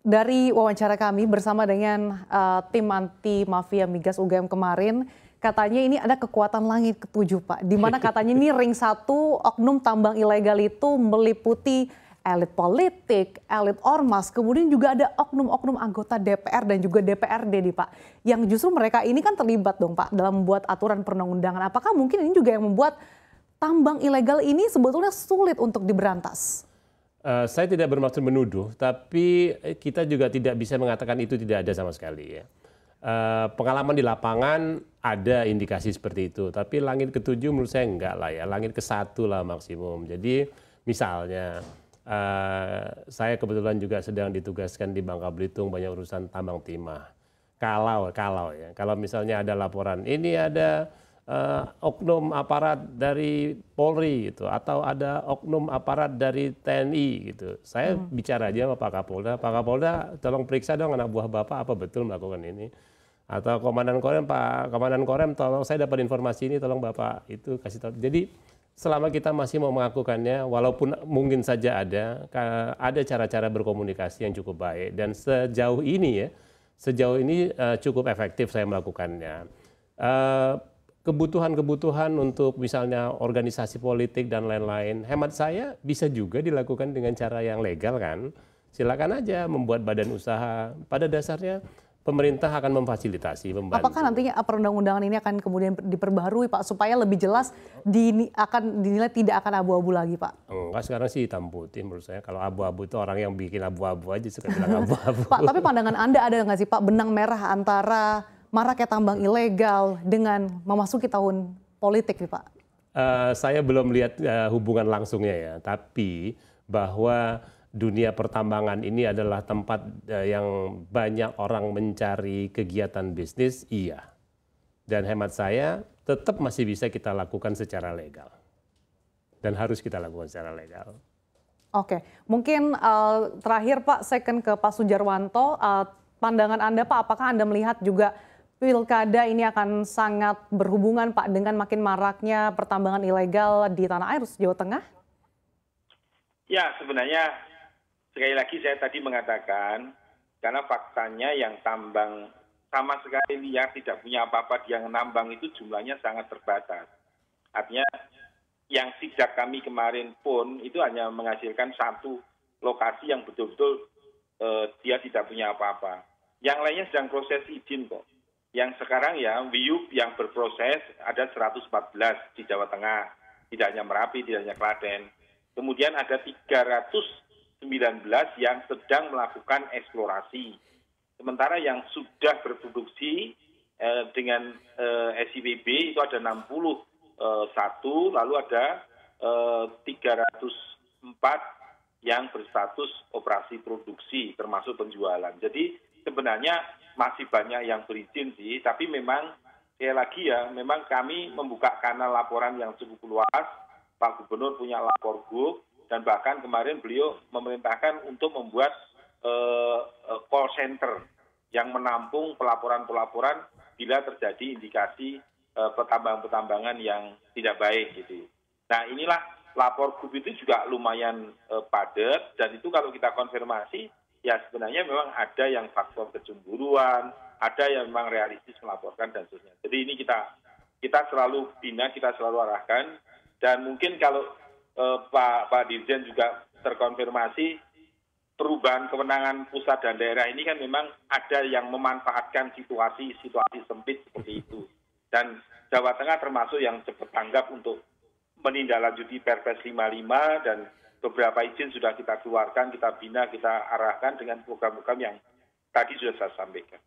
Dari wawancara kami bersama dengan tim anti mafia migas UGM kemarin, katanya ini ada kekuatan langit ketujuh, Pak. Di mana katanya ini ring satu oknum tambang ilegal itu meliputi elit politik, elit ormas, kemudian juga ada oknum-oknum anggota DPR dan juga DPRD nih, Pak. Yang justru mereka ini kan terlibat dong, Pak, dalam membuat aturan perundang-undangan. Apakah mungkin ini juga yang membuat tambang ilegal ini sebetulnya sulit untuk diberantas? Saya tidak bermaksud menuduh, tapi kita juga tidak bisa mengatakan itu tidak ada sama sekali ya. Pengalaman di lapangan ada indikasi seperti itu, tapi langit ketujuh menurut saya enggak lah ya, langit ke-1 lah maksimum. Jadi misalnya saya kebetulan juga sedang ditugaskan di Bangka Belitung banyak urusan tambang timah. Kalau misalnya ada laporan ini ada oknum aparat dari Polri gitu atau ada oknum aparat dari TNI gitu. Saya bicara aja sama Pak Kapolda tolong periksa dong anak buah Bapak apa betul melakukan ini. Atau Komandan Korem, Pak Komandan Korem tolong saya dapat informasi ini tolong Bapak itu kasih tahu. Jadi selama kita masih mau melakukannya walaupun mungkin saja ada cara-cara berkomunikasi yang cukup baik dan sejauh ini cukup efektif saya melakukannya. Kebutuhan-kebutuhan untuk misalnya organisasi politik dan lain-lain, hemat saya bisa juga dilakukan dengan cara yang legal kan. Silakan aja membuat badan usaha. Pada dasarnya pemerintah akan memfasilitasi, membantu. Apakah nantinya perundang-undangan ini akan kemudian diperbaharui, Pak, supaya lebih jelas akan dinilai tidak akan abu-abu lagi, Pak? Enggak, sekarang sih hitam putih menurut saya. Kalau abu-abu itu orang yang bikin abu-abu aja suka bilang abu-abu. Pak, tapi pandangan Anda ada nggak sih, Pak, benang merah antara maraknya tambang ilegal dengan memasuki tahun politik nih, Pak? Saya belum lihat hubungan langsungnya ya, tapi bahwa dunia pertambangan ini adalah tempat yang banyak orang mencari kegiatan bisnis, iya. Dan hemat saya tetap masih bisa kita lakukan secara legal. Dan harus kita lakukan secara legal. Oke, mungkin terakhir Pak, second ke Pak Sujarwanto, pandangan Anda Pak, apakah Anda melihat juga pilkada ini akan sangat berhubungan Pak dengan makin maraknya pertambangan ilegal di tanah air, Jawa Tengah? Ya, sebenarnya sekali lagi saya tadi mengatakan, karena faktanya yang tambang sama sekali liar tidak punya apa-apa, dia nambang itu jumlahnya sangat terbatas. Artinya yang sidak kami kemarin pun itu hanya menghasilkan satu lokasi yang betul-betul dia tidak punya apa-apa. Yang lainnya sedang proses izin kok. Yang sekarang ya WIUP yang berproses ada 114 di Jawa Tengah, tidak hanya Merapi, tidak hanya Klaten. Kemudian ada 319 yang sedang melakukan eksplorasi. Sementara yang sudah berproduksi dengan SIWB itu ada 61, lalu ada 304 yang berstatus operasi produksi termasuk penjualan. Jadi sebenarnya masih banyak yang berizin sih, tapi memang sekali lagi ya, memang kami membuka kanal laporan yang cukup luas. Pak Gubernur punya lapor gub, dan bahkan kemarin beliau memerintahkan untuk membuat call center yang menampung pelaporan-pelaporan bila terjadi indikasi pertambangan-pertambangan yang tidak baik gitu. Nah inilah lapor gub itu juga lumayan padat, dan itu kalau kita konfirmasi, ya sebenarnya memang ada yang faktor kecemburuan, ada yang memang realistis melaporkan dan seterusnya. Jadi ini kita selalu bina, kita selalu arahkan, dan mungkin kalau Pak Dirjen juga terkonfirmasi, perubahan kewenangan pusat dan daerah ini kan memang ada yang memanfaatkan situasi sempit seperti itu. Dan Jawa Tengah termasuk yang cepat tanggap untuk menindaklanjuti Perpres 55 dan beberapa izin sudah kita keluarkan, kita bina, kita arahkan dengan program-program yang tadi sudah saya sampaikan.